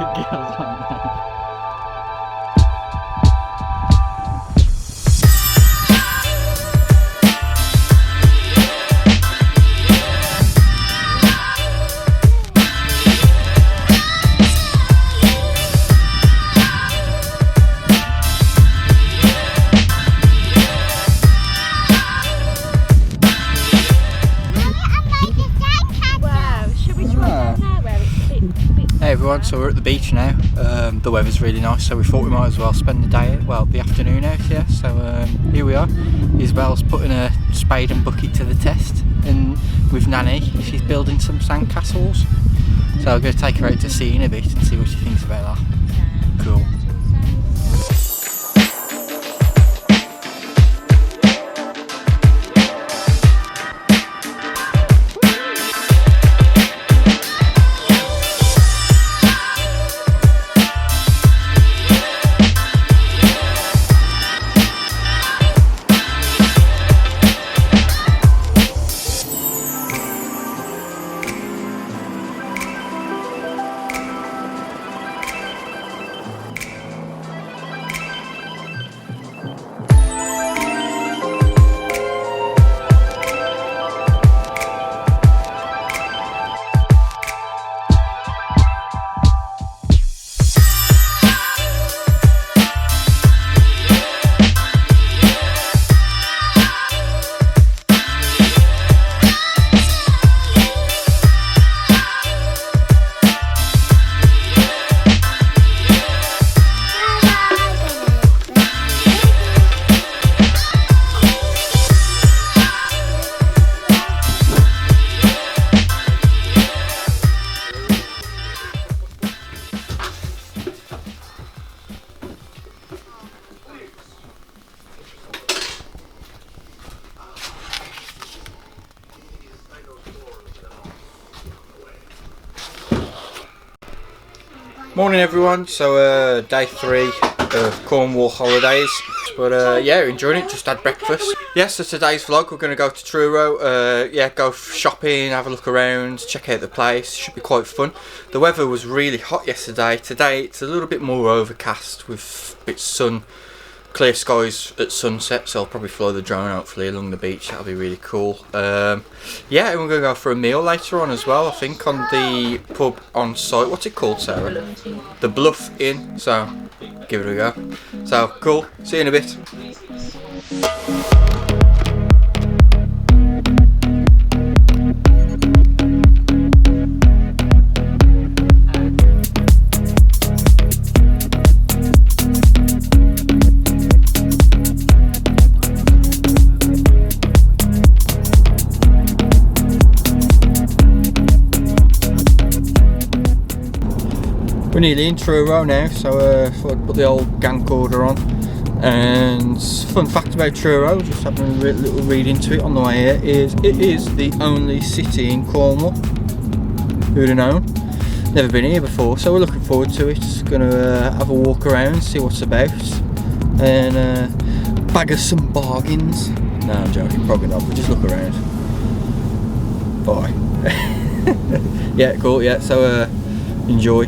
Girls on there. Hey everyone, so we're at the beach now. The weather's really nice, so we thought we might as well spend the day, well, the afternoon out here. So here we are. Isabel's putting a spade and bucket to the test, and with Nanny, she's building some sandcastles. So I'm going to take her out to sea in a bit and see what she thinks about that. Cool. Morning everyone, so day 3 of Cornwall holidays, but yeah, enjoying it, just had breakfast. Yeah, so today's vlog, we're going to go to Truro, yeah, go shopping, have a look around, check out the place, should be quite fun. The weather was really hot yesterday, today it's a little bit more overcast with a bit sun, clear skies at sunset, so I'll probably fly the drone hopefully along the beach, that'll be really cool. Yeah, and we're going to go for a meal later on as well, I think, on the pub on site. What's it called, Sarah? The Bluff Inn, so give it a go. So, cool, see you in a bit. We're nearly in Truro now, so thought I'd put the old gank order on. And fun fact about Truro, just having a little read into it on the way here, is it is the only city in Cornwall. Who'd have known? Never been here before, so we're looking forward to it. Gonna have a walk around, see what's about, and bag us some bargains. No, I'm joking, probably not, but just look around. Bye. Yeah, cool, yeah, so enjoy.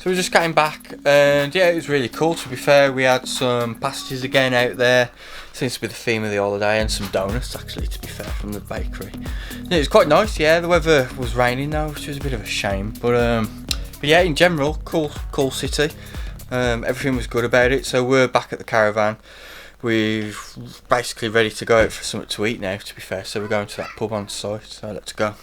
So we're just getting back, and yeah, it was really cool. To be fair, we had some pasties again out there. Seems to be the theme of the holiday, and some donuts actually, to be fair, from the bakery. And it was quite nice. Yeah, the weather was raining though, which was a bit of a shame. But yeah, in general, cool city. Everything was good about it. So we're back at the Caravan. We're basically ready to go out for something to eat now, to be fair. So we're going to that pub on site. So let's go.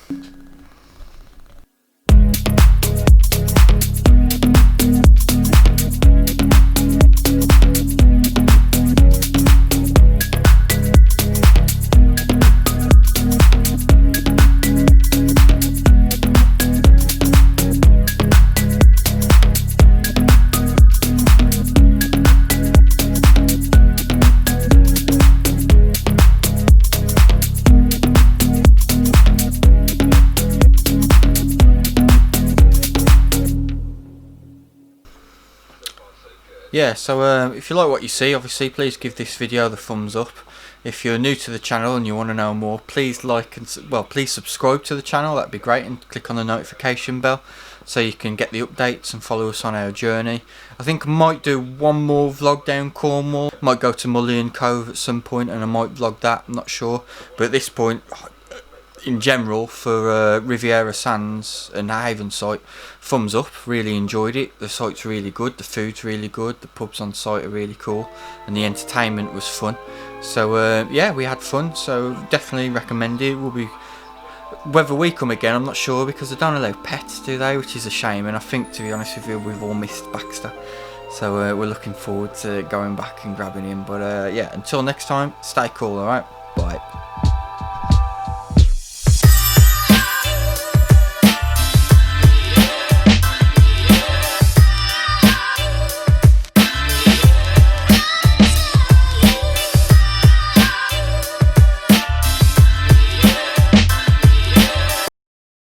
Yeah, so if you like what you see, obviously please give this video the thumbs up. If you're new to the channel and you want to know more, please like and please subscribe to the channel, that'd be great, and click on the notification bell so you can get the updates and follow us on our journey. I think I might do one more vlog down Cornwall, might go to Mullion Cove at some point and I might vlog that, I'm not sure, but at this point, in general, for Riviere Sands and Haven site, thumbs up. Really enjoyed it. The site's really good, the food's really good, the pubs on site are really cool, and the entertainment was fun. So yeah, we had fun, so definitely recommend it. We'll be, whether we come again I'm not sure, because they don't allow pets, do they, which is a shame, and I think, to be honest with you, we've all missed Baxter. So we're looking forward to going back and grabbing him. But yeah, until next time, stay cool, alright? Bye.